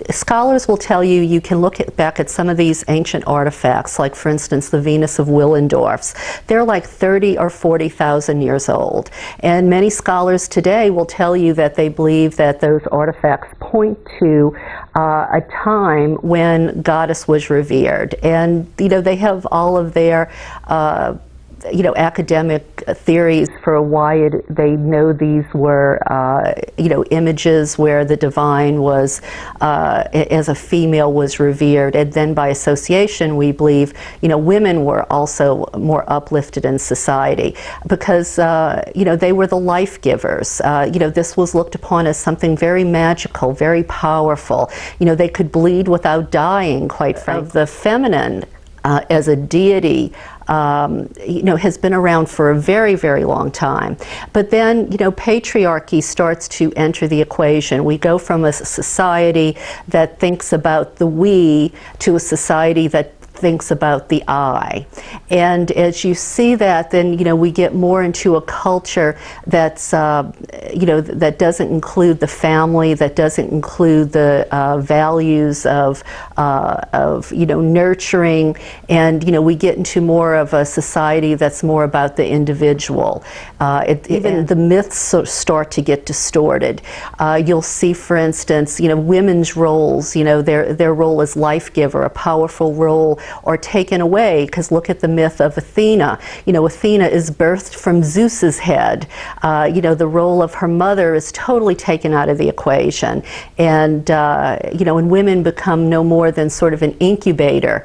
Scholars will tell you, you can look back at some of these ancient artifacts, like for instance the Venus of Willendorf's. They're like 30 or 40,000 years old. And many scholars today will tell you that they believe that those artifacts point to a time when Goddess was revered. And they have all of their academic theories for why they know these were, images where the divine was, as a female, was revered. And then by association, we believe, women were also more uplifted in society because, they were the life givers. This was looked upon as something very magical, very powerful. They could bleed without dying, quite frankly. The feminine as a deity has been around for a very, very long time. But then, patriarchy starts to enter the equation. We go from a society that thinks about the we to a society that thinks about the I. And as you see that, then we get more into a culture that's that doesn't include the family, that doesn't include the values of nurturing, and we get into more of a society that's more about the individual. Even the myths start to get distorted. You'll see, for instance, women's roles, their role as life giver, a powerful role, are taken away, because look at the myth of Athena. Athena is birthed from Zeus's head. The role of her mother is totally taken out of the equation. And, and women become no more than sort of an incubator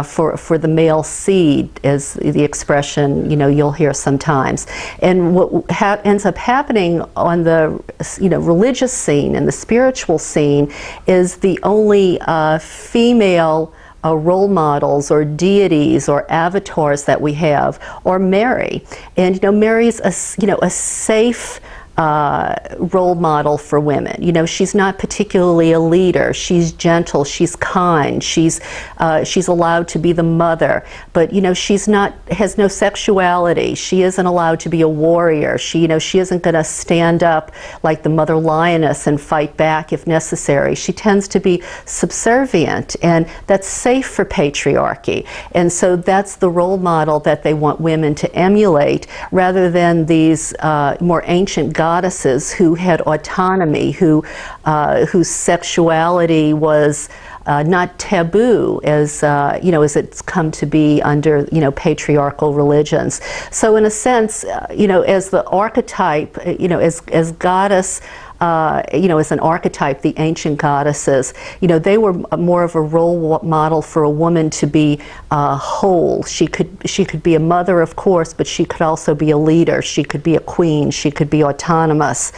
for the male seed, is the expression, you'll hear sometimes. And what ends up happening on the, religious scene and the spiritual scene is the only female role models or deities or avatars that we have are Mary. And Mary's a safe role model for women. She's not particularly a leader. She's gentle. She's kind. She's allowed to be the mother, but she's not, has no sexuality. She isn't allowed to be a warrior. She isn't going to stand up like the mother lioness and fight back if necessary. She tends to be subservient, and that's safe for patriarchy. And so that's the role model that they want women to emulate, rather than these more ancient goddesses who had autonomy, whose sexuality was not taboo as as it's come to be under patriarchal religions. So in a sense, as the archetype, as goddess. As an archetype, the ancient goddesses, they were more of a role model for a woman to be whole. She could be a mother, of course, but she could also be a leader. She could be a queen. She could be autonomous.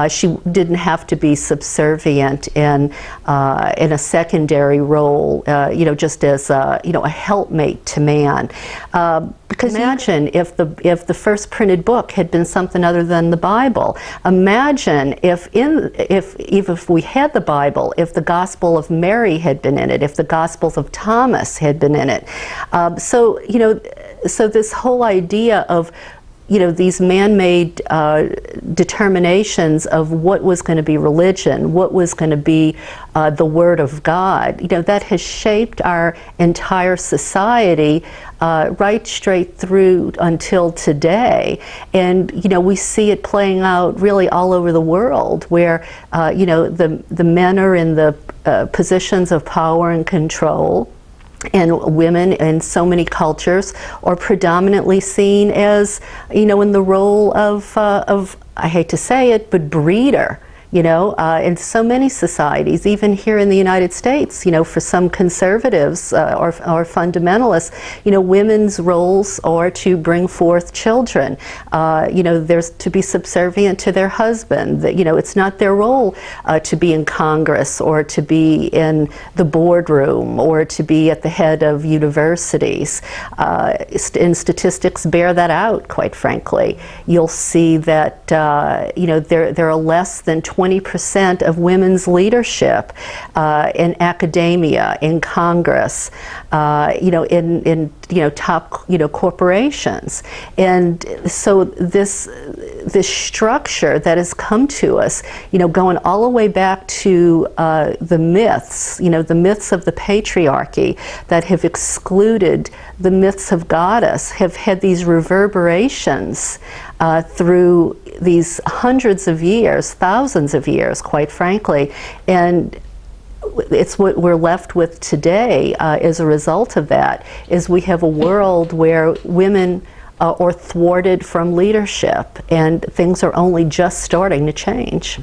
She didn't have to be subservient in a secondary role, just as a helpmate to man. Because imagine if the first printed book had been something other than the Bible. Imagine if we had the Bible, if the Gospel of Mary had been in it, if the Gospels of Thomas had been in it. So this whole idea of these man-made determinations of what was going to be religion, what was going to be the Word of God, that has shaped our entire society right straight through until today. And we see it playing out really all over the world, where the men are in the positions of power and control, and women in so many cultures are predominantly seen as, in the role of I hate to say it, but breeder. In so many societies, even here in the United States, for some conservatives or fundamentalists, women's roles are to bring forth children. There's to be subservient to their husband. It's not their role to be in Congress or to be in the boardroom or to be at the head of universities. And statistics bear that out, quite frankly. You'll see that, there are less than 20% of women's leadership in academia, in Congress, in top corporations. And so this structure that has come to us, going all the way back to the myths, the myths of the patriarchy that have excluded the myths of goddess, have had these reverberations through these hundreds of years, thousands of years, quite frankly. And it's what we're left with today as a result of that, is we have a world where women are thwarted from leadership, and things are only just starting to change.